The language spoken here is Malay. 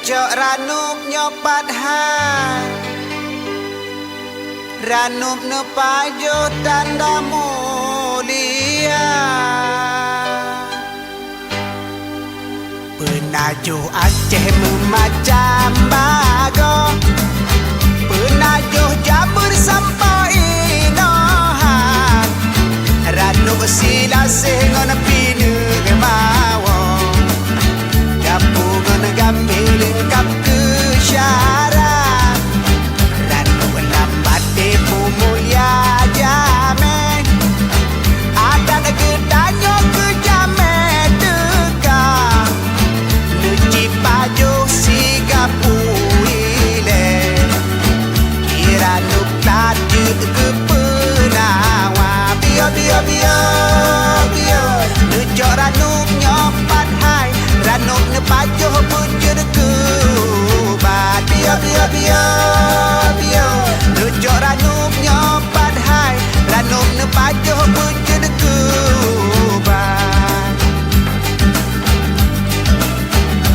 Cok ranup nyopat hai Ranup nepajo tanda mulia Penajo Aceh memacam bago Penajo Jabur sampai inohan Ranup sila sengon pinu kemawon Gapungan gambil kap ke syarat Ranup lambat depu mulia jamin Adan gedanyo ke jamin dekah Luci pajo si gapuile Ranup tadi ke penawa Biar Lucok ranup nyopat hai Ranup ne pajo bujur ke bat Biar